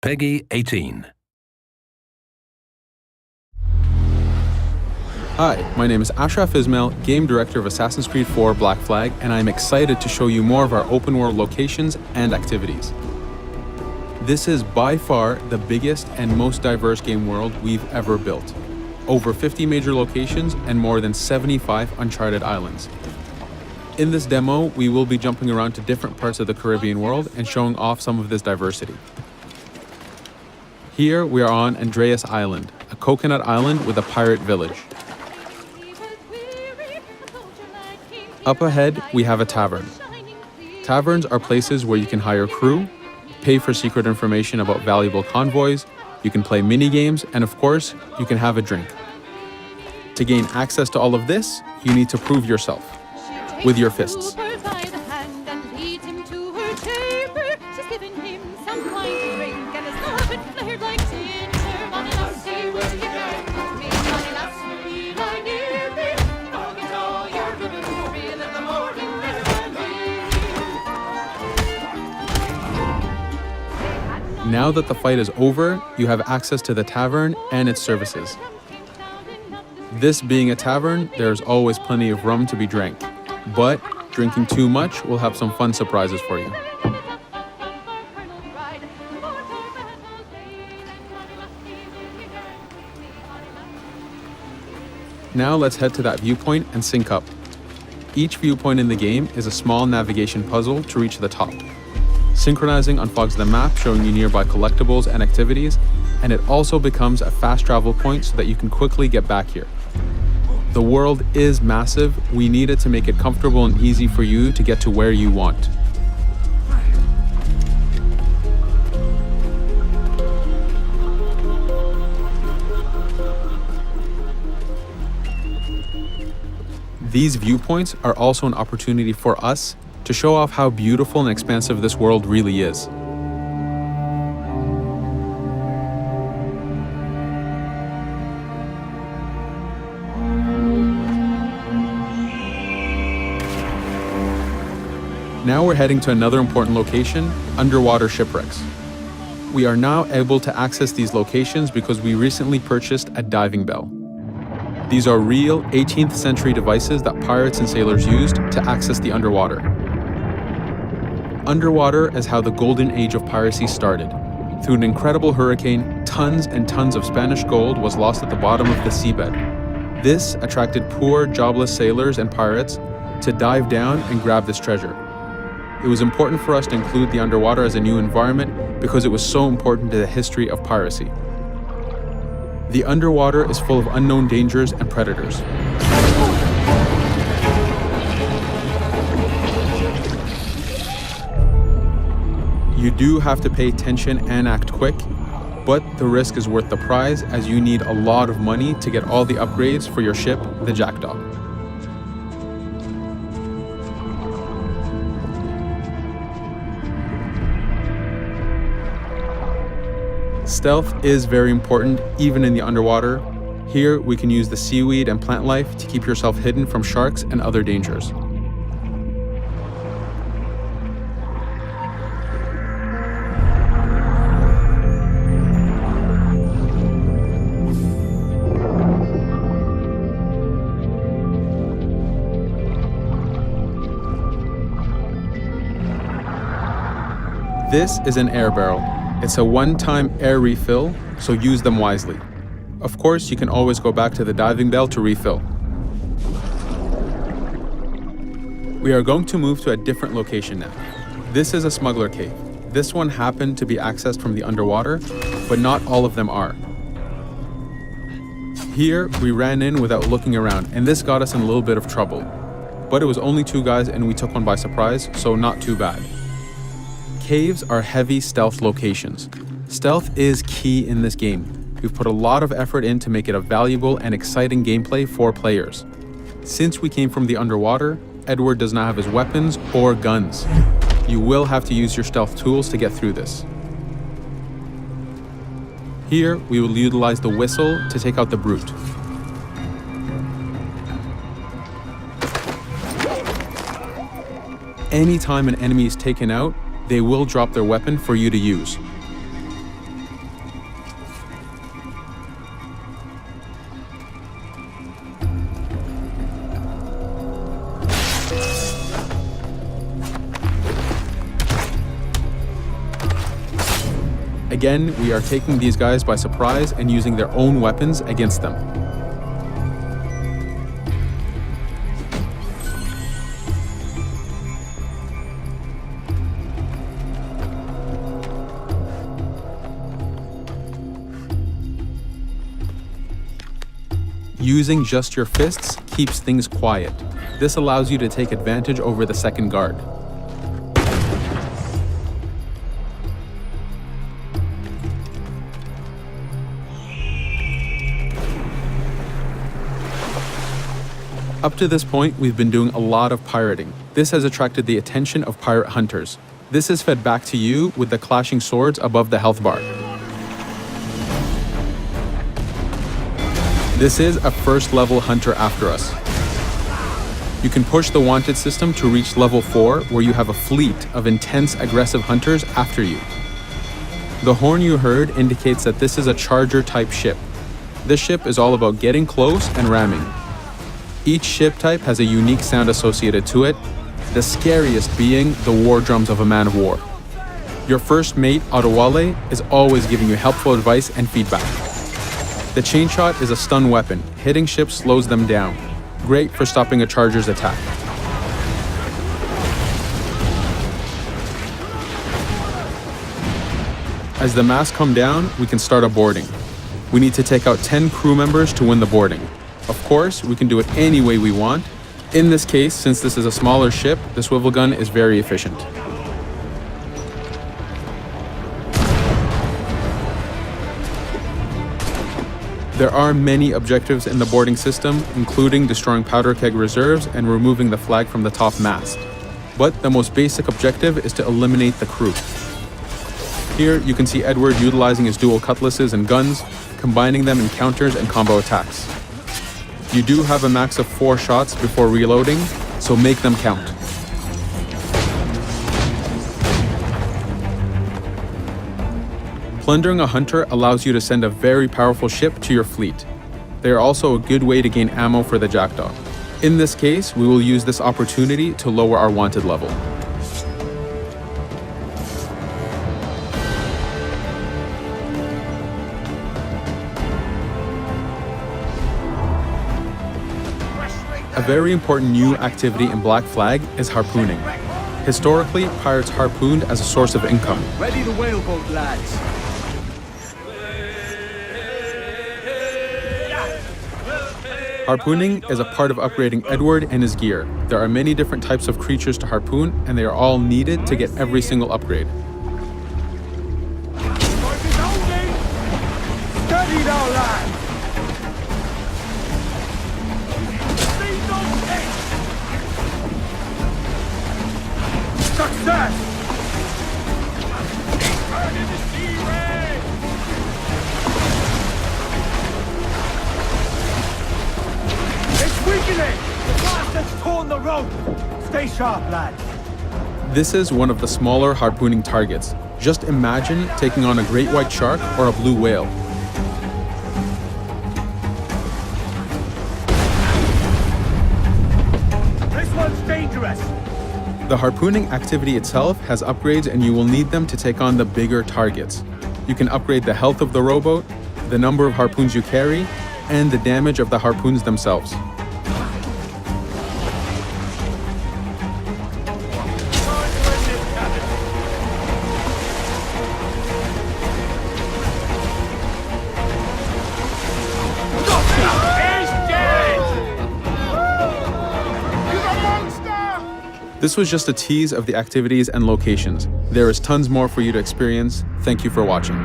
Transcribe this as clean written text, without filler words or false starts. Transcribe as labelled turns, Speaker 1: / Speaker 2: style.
Speaker 1: PEGI 18.
Speaker 2: Hi, my name is Ashraf Ismail, Game Director of Assassin's Creed 4 Black Flag, and I'm excited to show you more of our open world locations and activities. This is by far the biggest and most diverse game world we've ever built. Over 50 major locations and more than 75 uncharted islands. In this demo, we will be jumping around to different parts of the Caribbean world and showing off some of this diversity. Here we are on Andreas Island, a coconut island with a pirate village. Up ahead, we have a tavern. Taverns are places where you can hire crew, pay for secret information about valuable convoys, you can play mini-games, and of course, you can have a drink. To gain access to all of this, you need to prove yourself with your fists. Now that the fight is over, you have access to the tavern and its services. This being a tavern, there's always plenty of rum to be drank, but drinking too much will have some fun surprises for you. Now let's head to that viewpoint and sync up. Each viewpoint in the game is a small navigation puzzle to reach the top. Synchronizing unfogs the map, showing you nearby collectibles and activities, and it also becomes a fast travel point so that you can quickly get back here. The world is massive. We need it to make it comfortable and easy for you to get to where you want. These viewpoints are also an opportunity for us to show off how beautiful and expansive this world really is. Now we're heading to another important location, underwater shipwrecks. We are now able to access these locations because we recently purchased a diving bell. These are real 18th century devices that pirates and sailors used to access the underwater. Underwater is how the golden age of piracy started. Through an incredible hurricane, tons and tons of Spanish gold was lost at the bottom of the seabed. This attracted poor, jobless sailors and pirates to dive down and grab this treasure. It was important for us to include the underwater as a new environment because it was so important to the history of piracy. The underwater is full of unknown dangers and predators. You do have to pay attention and act quick, but the risk is worth the prize as you need a lot of money to get all the upgrades for your ship, the Jackdaw. Stealth is very important even in the underwater. Here we can use the seaweed and plant life to keep yourself hidden from sharks and other dangers. This is an air barrel. It's a one-time air refill, so use them wisely. Of course, you can always go back to the diving bell to refill. We are going to move to a different location now. This is a smuggler cave. This one happened to be accessed from the underwater, but not all of them are. Here, we ran in without looking around, and this got us in a little bit of trouble. But it was only 2 guys and we took one by surprise, so not too bad. Caves are heavy stealth locations. Stealth is key in this game. We've put a lot of effort in to make it a valuable and exciting gameplay for players. Since we came from the underwater, Edward does not have his weapons or guns. You will have to use your stealth tools to get through this. Here, we will utilize the whistle to take out the brute. Anytime an enemy is taken out, they will drop their weapon for you to use. Again, we are taking these guys by surprise and using their own weapons against them. Using just your fists keeps things quiet. This allows you to take advantage over the second guard. Up to this point, we've been doing a lot of pirating. This has attracted the attention of pirate hunters. This is fed back to you with the clashing swords above the health bar. This is a first level hunter after us. You can push the wanted system to reach level 4, where you have a fleet of intense aggressive hunters after you. The horn you heard indicates that this is a charger type ship. This ship is all about getting close and ramming. Each ship type has a unique sound associated to it, the scariest being the war drums of a man of war. Your first mate, Adewale, is always giving you helpful advice and feedback. The chain shot is a stun weapon. Hitting ships slows them down. Great for stopping a charger's attack. As the masts come down, we can start a boarding. We need to take out 10 crew members to win the boarding. Of course, we can do it any way we want. In this case, since this is a smaller ship, the swivel gun is very efficient. There are many objectives in the boarding system, including destroying powder keg reserves and removing the flag from the top mast. But the most basic objective is to eliminate the crew. Here, you can see Edward utilizing his dual cutlasses and guns, combining them in counters and combo attacks. You do have a max of 4 shots before reloading, so make them count. Plundering a hunter allows you to send a very powerful ship to your fleet. They are also a good way to gain ammo for the Jackdaw. In this case, we will use this opportunity to lower our wanted level. A very important new activity in Black Flag is harpooning. Historically, pirates harpooned as a source of income.
Speaker 1: Ready the whaleboat, lads.
Speaker 2: Harpooning is a part of upgrading Edward and his gear. There are many different types of creatures to harpoon, and they are all needed to get every single upgrade.
Speaker 1: Steady now, lads. Success! It's weakening! The blast has torn the rope! Stay sharp, lads.
Speaker 2: This is one of the smaller harpooning targets. Just imagine taking on a great white shark or a blue whale.
Speaker 1: This one's dangerous!
Speaker 2: The harpooning activity itself has upgrades, and you will need them to take on the bigger targets. You can upgrade the health of the rowboat, the number of harpoons you carry, and the damage of the harpoons themselves. This was just a tease of the activities and locations. There is tons more for you to experience. Thank you for watching.